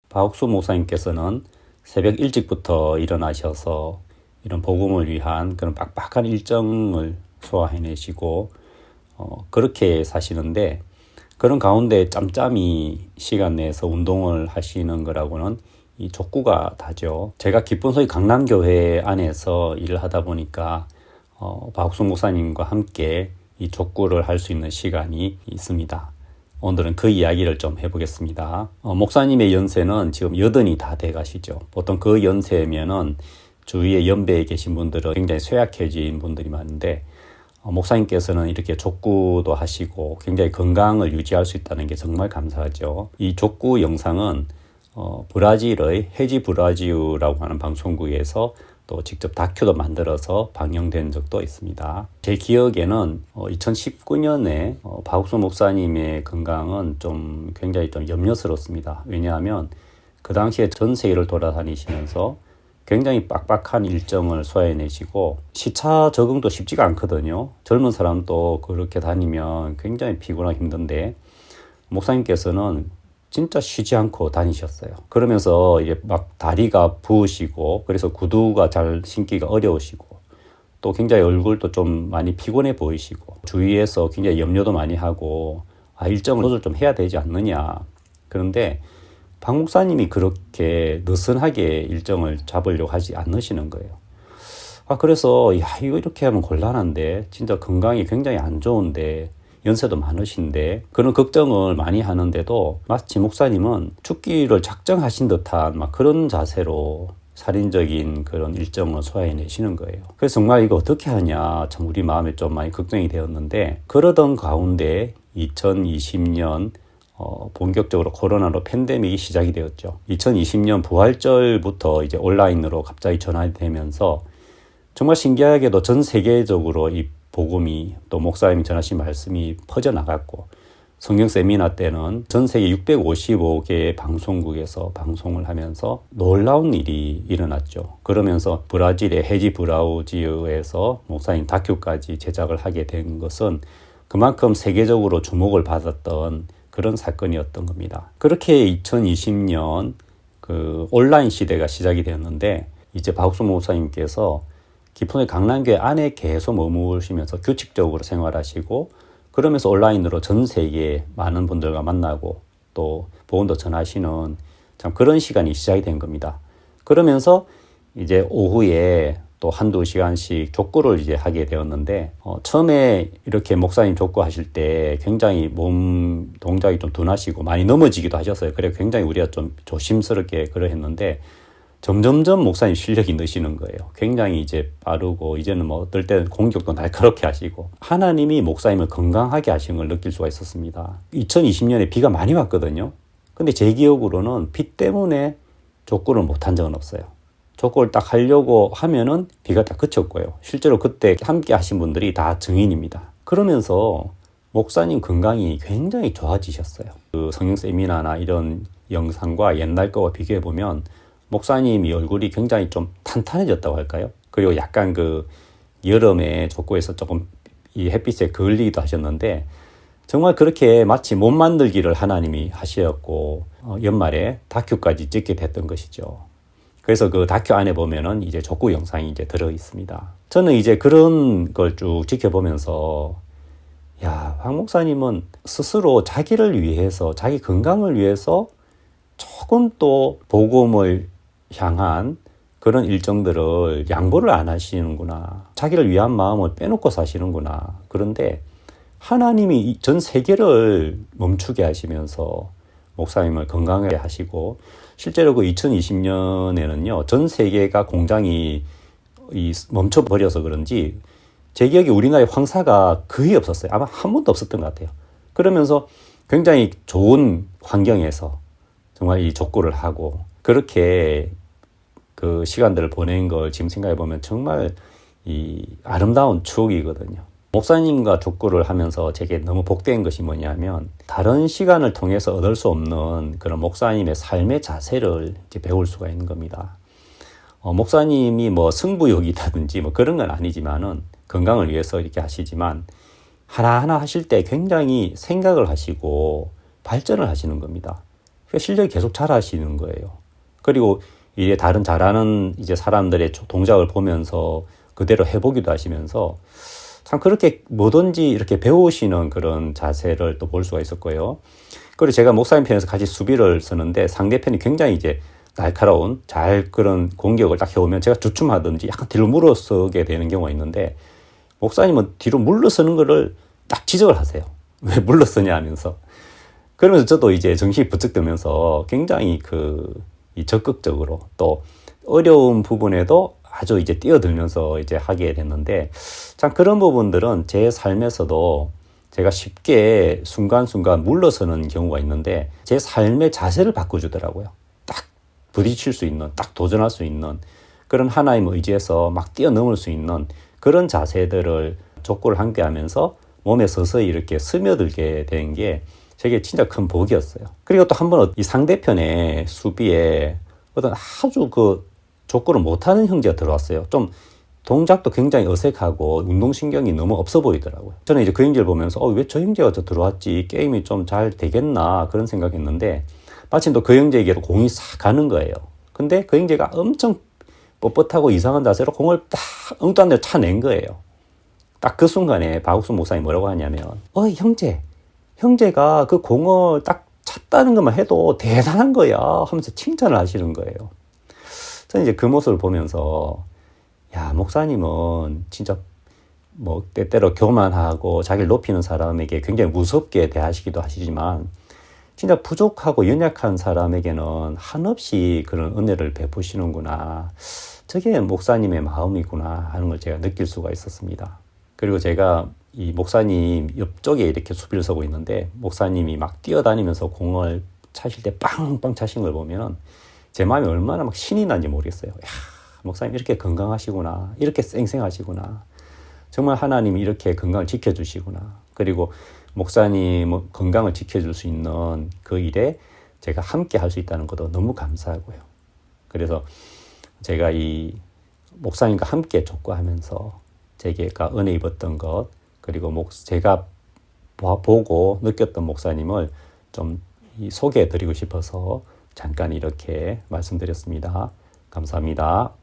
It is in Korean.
박옥수 목사님께서는 새벽 일찍부터 일어나셔서 이런 복음을 위한 그런 빡빡한 일정을 소화해내시고 그렇게 사시는데, 그런 가운데 짬짬이 시간 내서 운동을 하시는 거라고는 이 족구가 다죠. 제가 기쁜소리 강남교회 안에서 일을 하다 보니까 박옥수 목사님과 함께 이 족구를 할 수 있는 시간이 있습니다. 오늘은 그 이야기를 좀 해보겠습니다. 목사님의 연세는 지금 80이 다 돼 가시죠. 보통 그 연세면은 주위에 연배에 계신 분들은 굉장히 쇠약해진 분들이 많은데, 목사님께서는 이렇게 족구도 하시고 굉장히 건강을 유지할 수 있다는 게 정말 감사하죠. 이 족구 영상은 브라질의 헤지 브라지우라고 하는 방송국에서 또 직접 다큐도 만들어서 방영된 적도 있습니다. 제 기억에는 2019년에 박옥수 목사님의 건강은 굉장히 염려스럽습니다. 왜냐하면 그 당시에 전 세계를 돌아다니시면서 굉장히 빡빡한 일정을 소화해내시고 시차 적응도 쉽지가 않거든요. 젊은 사람도 그렇게 다니면 굉장히 피곤하고 힘든데, 목사님께서는 진짜 쉬지 않고 다니셨어요. 그러면서 이제 막 다리가 부으시고, 그래서 구두가 잘 신기가 어려우시고, 또 굉장히 얼굴도 좀 많이 피곤해 보이시고, 주위에서 굉장히 염려도 많이 하고, 일정을 조절 좀 해야 되지 않느냐. 그런데 박 목사님이 그렇게 느슨하게 일정을 잡으려고 하지 않으시는 거예요. 그래서 이거 이렇게 하면 곤란한데, 진짜 건강이 굉장히 안 좋은데, 연세도 많으신데 그런 걱정을 많이 하는데도 마치 목사님은 죽기를 작정하신 듯한 막 그런 자세로 살인적인 그런 일정을 소화해내시는 거예요. 그래서 정말 이거 어떻게 하냐 참 우리 마음에 좀 많이 걱정이 되었는데, 그러던 가운데 2020년 본격적으로 코로나로 팬데믹이 시작이 되었죠. 2020년 부활절부터 이제 온라인으로 갑자기 전환이 되면서 정말 신기하게도 전 세계적으로 이 복음이, 또 목사님이 전하신 말씀이 퍼져나갔고, 성경 세미나 때는 전 세계 655개의 방송국에서 방송을 하면서 놀라운 일이 일어났죠. 그러면서 브라질의 헤지 브라우지우에서 목사님 다큐까지 제작을 하게 된 것은 그만큼 세계적으로 주목을 받았던 그런 사건이었던 겁니다. 그렇게 2020년 그 온라인 시대가 시작이 되었는데, 이제 박옥수 목사님께서 기쁜소리 강남교회 안에 계속 머무시면서 규칙적으로 생활하시고, 그러면서 온라인으로 전 세계 많은 분들과 만나고 또 복음도 전하시는 참 그런 시간이 시작이 된 겁니다. 그러면서 이제 오후에 또 한두 시간씩 족구를 이제 하게 되었는데, 처음에 이렇게 목사님 족구 하실 때 굉장히 몸 동작이 좀 둔하시고 많이 넘어지기도 하셨어요. 그래서 굉장히 우리가 좀 조심스럽게 그러했는데, 점점점 목사님 실력이 느시는 거예요. 굉장히 이제 빠르고, 이제는 뭐 어떨 때는 공격도 날카롭게 하시고, 하나님이 목사님을 건강하게 하신 걸 느낄 수가 있었습니다. 2020년에 비가 많이 왔거든요. 근데 제 기억으로는 비 때문에 족구를 못한 적은 없어요. 족구를 딱 하려고 하면은 비가 딱 그쳤고요. 실제로 그때 함께 하신 분들이 다 증인입니다. 그러면서 목사님 건강이 굉장히 좋아지셨어요. 그 성경 세미나나 이런 영상과 옛날 거와 비교해 보면 목사님이 얼굴이 굉장히 좀 탄탄해졌다고 할까요? 그리고 약간 그 여름에 족구에서 조금 이 햇빛에 그을리기도 하셨는데, 정말 그렇게 마치 몸 만들기를 하나님이 하셨고, 연말에 다큐까지 찍게 됐던 것이죠. 그래서 그 다큐 안에 보면은 이제 족구 영상이 이제 들어 있습니다. 저는 이제 그런 걸 쭉 지켜보면서, 박 목사님은 스스로 자기를 위해서, 자기 건강을 위해서 조금 또 복음을 향한 그런 일정들을 양보를 안 하시는구나. 자기를 위한 마음을 빼놓고 사시는구나. 그런데 하나님이 전 세계를 멈추게 하시면서 목사님을 건강하게 하시고, 실제로 그 2020년에는요, 전 세계가 공장이 멈춰버려서 그런지 제 기억에 우리나라에 황사가 거의 없었어요. 아마 한 번도 없었던 것 같아요. 그러면서 굉장히 좋은 환경에서 정말 이 족구를 하고 그렇게 그 시간들을 보낸 걸 지금 생각해 보면 정말 이 아름다운 추억이거든요. 목사님과 족구를 하면서 제게 너무 복된 것이 뭐냐면, 다른 시간을 통해서 얻을 수 없는 그런 목사님의 삶의 자세를 이제 배울 수가 있는 겁니다. 목사님이 뭐 승부욕이라든지 뭐 그런 건 아니지만은 건강을 위해서 이렇게 하시지만, 하나하나 하실 때 굉장히 생각을 하시고 발전을 하시는 겁니다. 실력이 계속 자라시는 거예요. 그리고 이제 다른 잘하는 이제 사람들의 동작을 보면서 그대로 해보기도 하시면서 참 그렇게 뭐든지 이렇게 배우시는 그런 자세를 또 볼 수가 있었고요. 그리고 제가 목사님 편에서 같이 수비를 쓰는데 상대편이 굉장히 이제 날카로운 그런 공격을 딱 해오면 제가 주춤하든지 약간 뒤로 물러서게 되는 경우가 있는데 목사님은 뒤로 물러서는 거를 딱 지적을 하세요. 왜 물러서냐 하면서. 그러면서 저도 이제 정신이 부쩍 들면서 굉장히 이 적극적으로 또 어려운 부분에도 아주 이제 뛰어들면서 이제 하게 됐는데 참 그런 부분들은 제 삶에서도 제가 쉽게 순간순간 물러서는 경우가 있는데 제 삶의 자세를 바꿔주더라고요. 딱 부딪힐 수 있는, 딱 도전할 수 있는 그런 하나님의 의지에서 막 뛰어넘을 수 있는 그런 자세들을 족구를 함께 하면서 몸에 서서히 이렇게 스며들게 된 게 제게 진짜 큰 복이었어요. 그리고 또 한 번 이 상대편의 수비에 어떤 아주 족구를 못하는 형제가 들어왔어요. 좀 동작도 굉장히 어색하고 운동신경이 너무 없어 보이더라고요. 저는 이제 그 형제를 보면서 왜 저 형제가 저 들어왔지? 게임이 좀 잘 되겠나? 그런 생각했는데 마침 또 그 형제에게로 공이 싹 가는 거예요. 근데 그 형제가 엄청 뻣뻣하고 이상한 자세로 공을 딱 엉뚱한 데로 차낸 거예요. 딱 그 순간에 박욱순 목사님이 뭐라고 하냐면 형제가 그 공을 딱 찼다는 것만 해도 대단한 거야 하면서 칭찬을 하시는 거예요. 저는 이제 그 모습을 보면서 야, 목사님은 진짜 뭐 때때로 교만하고 자기를 높이는 사람에게 굉장히 무섭게 대하시기도 하시지만 진짜 부족하고 연약한 사람에게는 한없이 그런 은혜를 베푸시는구나. 저게 목사님의 마음이구나 하는 걸 제가 느낄 수가 있었습니다. 그리고 제가 이 목사님 옆쪽에 이렇게 수비를 서고 있는데 목사님이 막 뛰어다니면서 공을 차실 때 빵빵 차신 걸 보면 제 마음이 얼마나 막 신이 난지 모르겠어요. 야, 목사님 이렇게 건강하시구나. 이렇게 쌩쌩하시구나. 정말 하나님이 이렇게 건강을 지켜주시구나. 그리고 목사님 건강을 지켜줄 수 있는 그 일에 제가 함께 할 수 있다는 것도 너무 감사하고요. 그래서 제가 이 목사님과 함께 족구하면서 제가 은혜 입었던 것, 그리고 제가 보고 느꼈던 목사님을 좀 소개해 드리고 싶어서 잠깐 이렇게 말씀드렸습니다. 감사합니다.